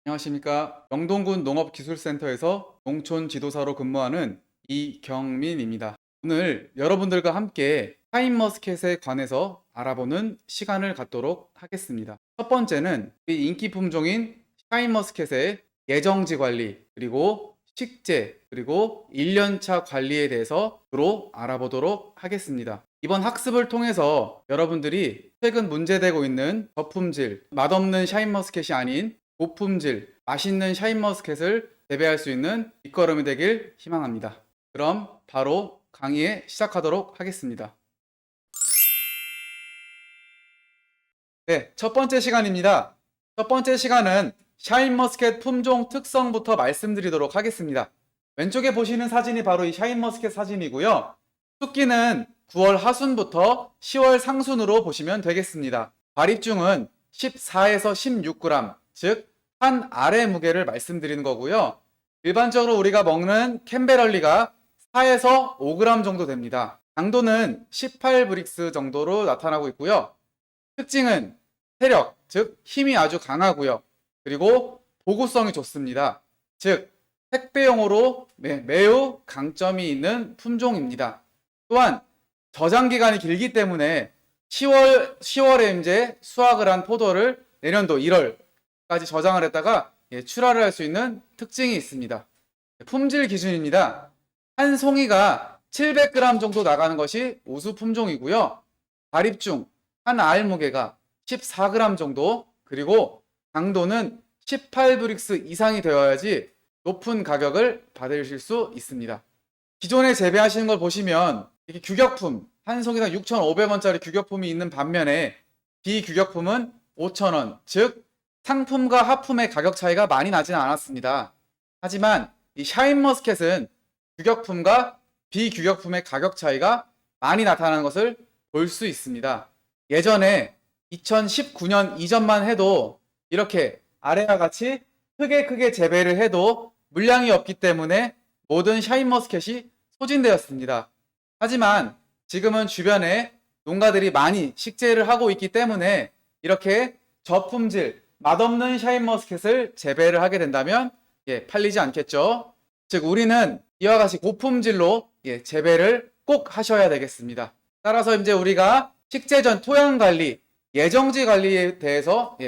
안녕하십니까. 영동군 농업기술센터에서 농촌 지도사로 근무하는 이경민입니다. 오늘 여러분들과 함께 샤인머스켓에 관해서 알아보는 시간을 갖도록 하겠습니다. 첫 번째는 이 인기 품종인 샤인머스켓의 예정지 관리, 그리고 식재, 그리고 1년차 관리에 대해서 주로 알아보도록 하겠습니다. 이번 학습을 통해서 여러분들이 최근 문제되고 있는 저품질, 맛없는 샤인머스켓이 아닌 고품질, 맛있는 샤인머스켓을 재배할 수 있는 밑거름이 되길 희망합니다. 그럼 바로 강의에 시작하도록 하겠습니다. 네, 첫 번째 시간입니다. 첫 번째 시간은 샤인머스켓 품종 특성부터 말씀드리도록 하겠습니다. 왼쪽에 보시는 사진이 바로 이 샤인머스켓 사진이고요. 숙기는 9월 하순부터 10월 상순으로 보시면 되겠습니다. 발입중은 14에서 16g, 즉 한 알의 무게를 말씀드리는 거고요. 일반적으로 우리가 먹는 캔베럴리가 4에서 5g 정도 됩니다. 강도는 18브릭스 정도로 나타나고 있고요. 특징은 세력, 즉 힘이 아주 강하고요. 그리고 보구성이 좋습니다. 즉 택배용으로 매우 강점이 있는 품종입니다. 또한 저장 기간이 길기 때문에 10월에 이제 수확을 한 포도를 내년도 1월까지 저장을 했다가 출하를 할 수 있는 특징이 있습니다. 품질 기준입니다. 한 송이가 700g 정도 나가는 것이 우수 품종이고요. 발입중 한 알 무게가 14g 정도, 그리고 강도는 18브릭스 이상이 되어야지 높은 가격을 받으실 수 있습니다. 기존에 재배하시는 걸 보시면 이렇게 규격품, 한 송이당 6,500원짜리 규격품이 있는 반면에 비규격품은 5,000원, 즉 상품과 하품의 가격 차이가 많이 나지는 않았습니다. 하지만 이 샤인머스켓은 규격품과 비규격품의 가격 차이가 많이 나타나는 것을 볼 수 있습니다. 예전에 2019년 이전만 해도 이렇게 아래와 같이 크게 재배를 해도 물량이 없기 때문에 모든 샤인머스켓이 소진되었습니다. 하지만 지금은 주변에 농가들이 많이 식재를 하고 있기 때문에 이렇게 저품질, 맛없는 샤인머스켓을 재배를 하게 된다면 팔리지 않겠죠. 즉 우리는 이와 같이 고품질로 재배를 꼭 하셔야 되겠습니다. 따라서 이제 우리가 식재 전 토양 관리, 예정지 관리에 대해서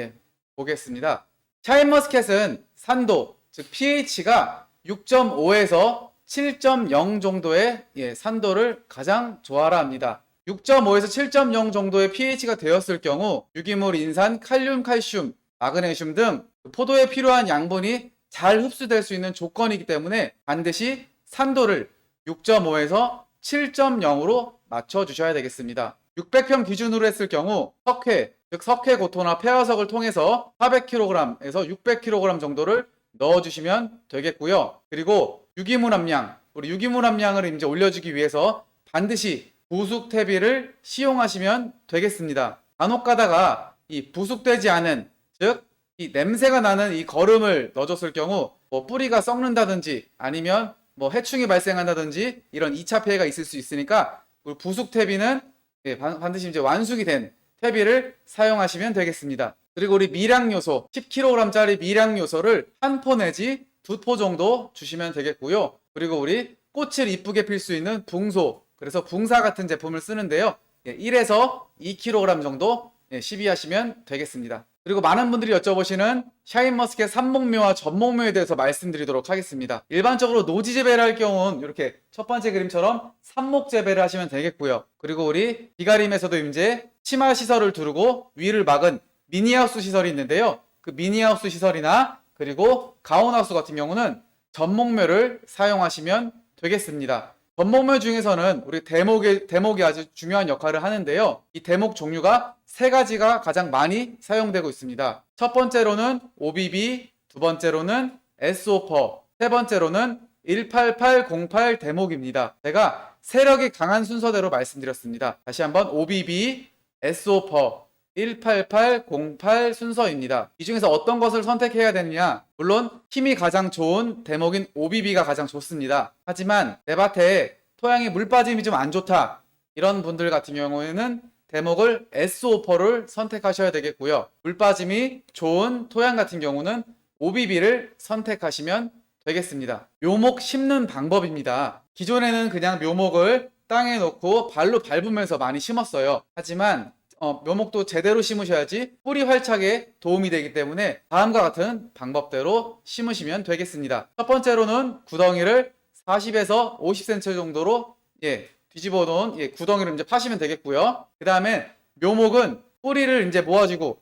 보겠습니다. 샤인머스켓은 산도, 즉 pH가 6.5에서 7.0 정도의 산도를 가장 좋아라 합니다. 6.5에서 7.0 정도의 pH가 되었을 경우 유기물, 인산, 칼륨, 칼슘, 마그네슘 등 포도에 필요한 양분이 잘 흡수될 수 있는 조건이기 때문에 반드시 산도를 6.5에서 7.0으로 맞춰주셔야 되겠습니다. 600평 기준으로 했을 경우 석회, 즉 석회고토나 폐화석을 통해서 400kg에서 600kg 정도를 넣어주시면 되겠고요. 그리고 유기물 함량, 우리 유기물 함량을 이제 올려주기 위해서 반드시 부숙퇴비를 사용하시면 되겠습니다. 간혹 가다가 이 부숙되지 않은, 즉 이 냄새가 나는 이 거름을 넣어줬을 경우 뿌리가 썩는다든지 아니면 해충이 발생한다든지 이런 2차 폐해가 있을 수 있으니까 부숙퇴비는 반드시 이제 완숙이 된 퇴비를 사용하시면 되겠습니다. 그리고 우리 미량요소 10kg짜리 미량요소를 한 포 내지 2포 정도 주시면 되겠고요. 그리고 우리 꽃을 이쁘게 필 수 있는 붕소, 그래서 붕사 같은 제품을 쓰는데요. 1에서 2kg 정도 시비하시면 되겠습니다. 그리고 많은 분들이 여쭤보시는 샤인머스켓 삽목묘와 전목묘에 대해서 말씀드리도록 하겠습니다. 일반적으로 노지 재배를 할 경우는 이렇게 첫 번째 그림처럼 삽목 재배를 하시면 되겠고요. 그리고 우리 비가림에서도 이제 치마 시설을 두르고 위를 막은 미니하우스 시설이 있는데요. 그 미니하우스 시설이나 그리고 가온하우스 같은 경우는 전목묘를 사용하시면 되겠습니다. 전목묘 중에서는 우리 대목이 아주 중요한 역할을 하는데요. 이 대목 종류가 3가지가 가장 많이 사용되고 있습니다. 첫 번째로는 OBB, 두 번째로는 S오퍼, 세 번째로는 18808 대목입니다. 제가 세력이 강한 순서대로 말씀드렸습니다. 다시 한번 OBB, S오퍼, 18808 순서입니다. 이 중에서 어떤 것을 선택해야 되느냐? 물론 힘이 가장 좋은 대목인 OBB가 가장 좋습니다. 하지만 내 밭에 토양에 물 빠짐이 좀 안 좋다, 이런 분들 같은 경우에는 대목을 S오퍼를 선택하셔야 되겠고요. 물 빠짐이 좋은 토양 같은 경우는 OBB를 선택하시면 되겠습니다. 묘목 심는 방법입니다. 기존에는 그냥 묘목을 땅에 놓고 발로 밟으면서 많이 심었어요. 하지만 묘목도 제대로 심으셔야지 뿌리 활착에 도움이 되기 때문에 다음과 같은 방법대로 심으시면 되겠습니다. 첫 번째로는 구덩이를 40에서 50cm 정도로 뒤집어 놓은 구덩이를 이제 파시면 되겠고요. 그 다음에 묘목은 뿌리를 이제 모아주고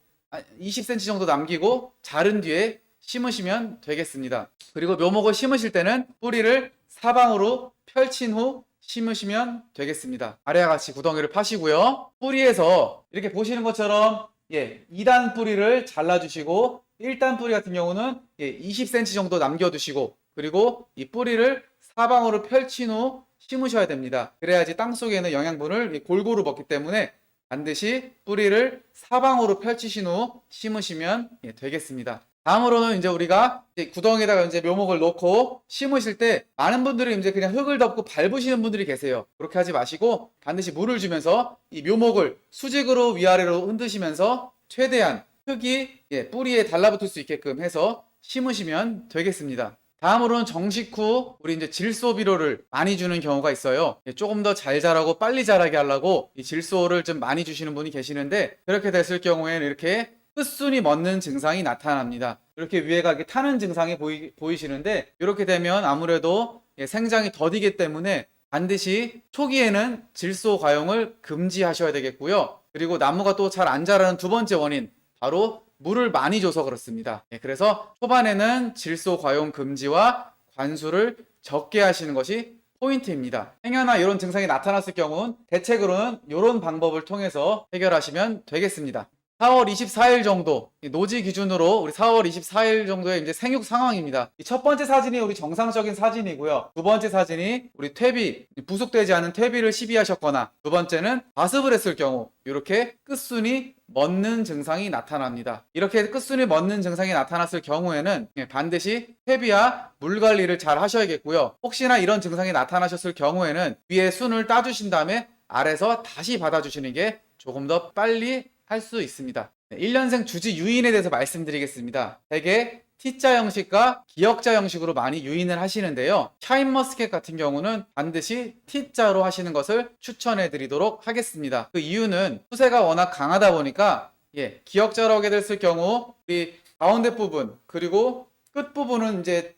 20cm 정도 남기고 자른 뒤에 심으시면 되겠습니다. 그리고 묘목을 심으실 때는 뿌리를 사방으로 펼친 후 심으시면 되겠습니다. 아래와 같이 구덩이를 파시고요. 뿌리에서 이렇게 보시는 것처럼 2단 뿌리를 잘라주시고 1단 뿌리 같은 경우는 20cm 정도 남겨두시고 그리고 이 뿌리를 사방으로 펼친 후 심으셔야 됩니다. 그래야지 땅속에 있는 영양분을 골고루 먹기 때문에 반드시 뿌리를 사방으로 펼치신 후 심으시면 되겠습니다. 다음으로는 이제 우리가 구덩이에다가 이제 묘목을 놓고 심으실 때 많은 분들이 이제 그냥 흙을 덮고 밟으시는 분들이 계세요. 그렇게 하지 마시고 반드시 물을 주면서 이 묘목을 수직으로 위아래로 흔드시면서 최대한 흙이 뿌리에 달라붙을 수 있게끔 해서 심으시면 되겠습니다. 다음으로는 정식 후 우리 이제 질소 비료를 많이 주는 경우가 있어요. 조금 더 잘 자라고 빨리 자라게 하려고 이 질소를 좀 많이 주시는 분이 계시는데 그렇게 됐을 경우에는 이렇게 끝순이 멎는 증상이 나타납니다. 이렇게 위에가 이렇게 타는 증상이 보이시는데 이렇게 되면 아무래도 생장이 더디기 때문에 반드시 초기에는 질소 과용을 금지하셔야 되겠고요. 그리고 나무가 또 잘 안 자라는 두 번째 원인 바로 물을 많이 줘서 그렇습니다. 그래서 초반에는 질소 과용 금지와 관수를 적게 하시는 것이 포인트입니다. 행여나 이런 증상이 나타났을 경우는 대책으로는 이런 방법을 통해서 해결하시면 되겠습니다. 4월 24일 정도 노지 기준으로 우리 4월 24일 정도의 이제 생육 상황입니다. 첫 번째 사진이 우리 정상적인 사진이고요. 두 번째 사진이 우리 퇴비, 부숙되지 않은 퇴비를 시비하셨거나 두 번째는 과습을 했을 경우 이렇게 끝순이 멎는 증상이 나타납니다. 이렇게 끝순이 멎는 증상이 나타났을 경우에는 반드시 퇴비와 물 관리를 잘 하셔야겠고요. 혹시나 이런 증상이 나타나셨을 경우에는 위에 순을 따주신 다음에 아래서 다시 받아주시는 게 조금 더 빨리 할 수 있습니다. 1년생 주지 유인에 대해서 말씀드리겠습니다. 대개 T자 형식과 기역자 형식으로 많이 유인을 하시는데요. 샤인머스켓 같은 경우는 반드시 T자로 하시는 것을 추천해 드리도록 하겠습니다. 그 이유는 수세가 워낙 강하다 보니까 기역자로 하게 됐을 경우 우리 가운데 부분 그리고 끝 부분은 이제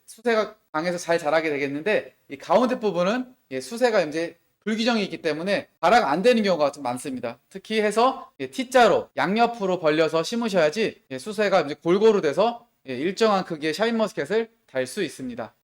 수세가 강해서 잘 자라게 되겠는데 이 가운데 부분은 수세가 이제 불규정이 있기 때문에 발화가 안 되는 경우가 좀 많습니다. 특히 해서 T자로 양옆으로 벌려서 심으셔야지 수세가 이제 골고루 돼서 일정한 크기의 샤인머스켓을 달 수 있습니다.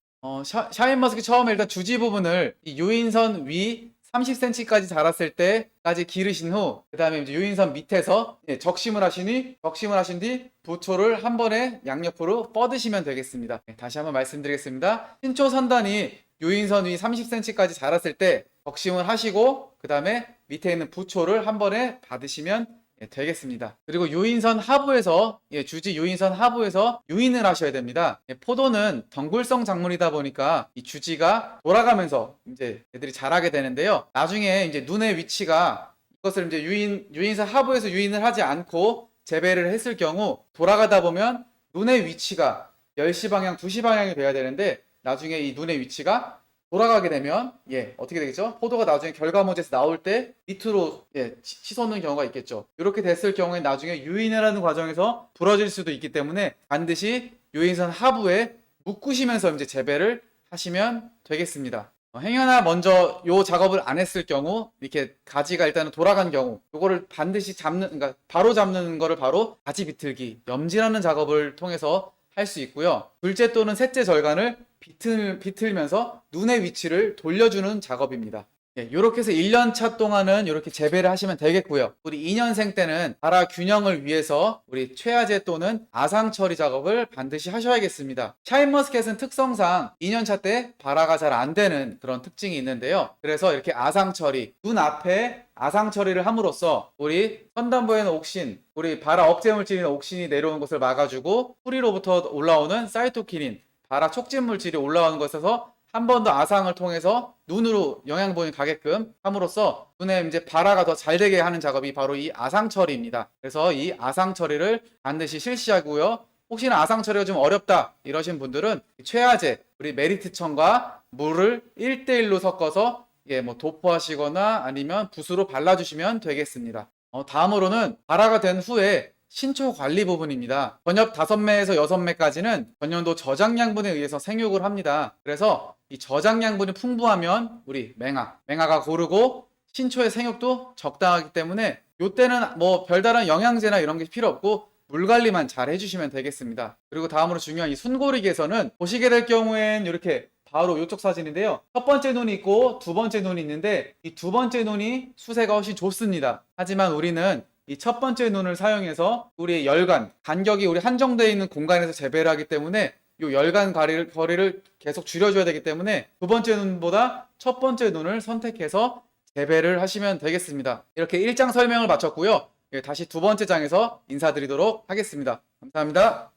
샤인머스켓 처음에 일단 주지 부분을 이 유인선 위 30cm까지 자랐을 때까지 기르신 후 그 다음에 이제 유인선 밑에서 적심을 하신 뒤 부초를 한 번에 양옆으로 뻗으시면 되겠습니다. 다시 한번 말씀드리겠습니다. 신초 선단이 유인선 위 30cm까지 자랐을 때 적심을 하시고 그 다음에 밑에 있는 부초를 한 번에 받으시면 되겠습니다. 그리고 유인선 하부에서 주지 유인선 하부에서 유인을 하셔야 됩니다. 포도는 덩굴성 작물이다 보니까 이 주지가 돌아가면서 이제 애들이 자라게 되는데요. 나중에 이제 눈의 위치가 이것을 이제 유인선 하부에서 유인을 하지 않고 재배를 했을 경우 돌아가다 보면 눈의 위치가 10시 방향, 2시 방향이 돼야 되는데 나중에 이 눈의 위치가 돌아가게 되면 어떻게 되겠죠? 포도가 나중에 결과물에서 나올 때 밑으로 치솟는 경우가 있겠죠. 이렇게 됐을 경우에 나중에 유인을 하는 과정에서 부러질 수도 있기 때문에 반드시 유인선 하부에 묶으시면서 이제 재배를 하시면 되겠습니다. 행여나 먼저 요 작업을 안 했을 경우 이렇게 가지가 일단은 돌아간 경우 요거를 반드시 그러니까 바로 잡는 거를 바로 가지 비틀기, 염질하는 작업을 통해서 할 수 있고요. 둘째 또는 셋째 절간을 비틀면서 눈의 위치를 돌려주는 작업입니다. 이렇게 해서 1년차 동안은 이렇게 재배를 하시면 되겠고요. 우리 2년생 때는 발화 균형을 위해서 우리 최화제 또는 아상 처리 작업을 반드시 하셔야겠습니다. 샤인머스켓은 특성상 2년차 때 발화가 잘 안 되는 그런 특징이 있는데요. 그래서 이렇게 아상 처리, 눈 앞에 아상 처리를 함으로써 우리 선단부에는 옥신, 우리 발화 억제 물질인 옥신이 내려오는 것을 막아주고 뿌리로부터 올라오는 사이토키닌, 발화 촉진 물질이 올라오는 것에서 한 번 더 아상을 통해서 눈으로 영양분이 가게끔 함으로써 눈에 이제 발화가 더 잘 되게 하는 작업이 바로 이 아상 처리입니다. 그래서 이 아상 처리를 반드시 실시하고요. 혹시나 아상 처리가 좀 어렵다 이러신 분들은 최하제 우리 메리트청과 물을 1대1로 섞어서 뭐 도포하시거나 아니면 붓으로 발라주시면 되겠습니다. 다음으로는 발화가 된 후에 신초 관리 부분입니다. 전엽 5매에서 6매까지는 전년도 저장양분에 의해서 생육을 합니다. 그래서 이 저장양분이 풍부하면 우리 맹아가 고르고 신초의 생육도 적당하기 때문에 이때는 뭐 별다른 영양제나 이런 게 필요 없고 물 관리만 잘 해주시면 되겠습니다. 그리고 다음으로 중요한 이 순고리개에서는 보시게 될 경우엔 이렇게 바로 이쪽 사진인데요. 첫 번째 눈이 있고 두 번째 눈이 있는데 이 두 번째 눈이 수세가 훨씬 좋습니다. 하지만 우리는 이 첫 번째 눈을 사용해서 우리의 열간, 간격이 우리 한정되어 있는 공간에서 재배를 하기 때문에 이 열간 거리를 계속 줄여줘야 되기 때문에 두 번째 눈보다 첫 번째 눈을 선택해서 재배를 하시면 되겠습니다. 이렇게 1장 설명을 마쳤고요. 다시 두 번째 장에서 인사드리도록 하겠습니다. 감사합니다.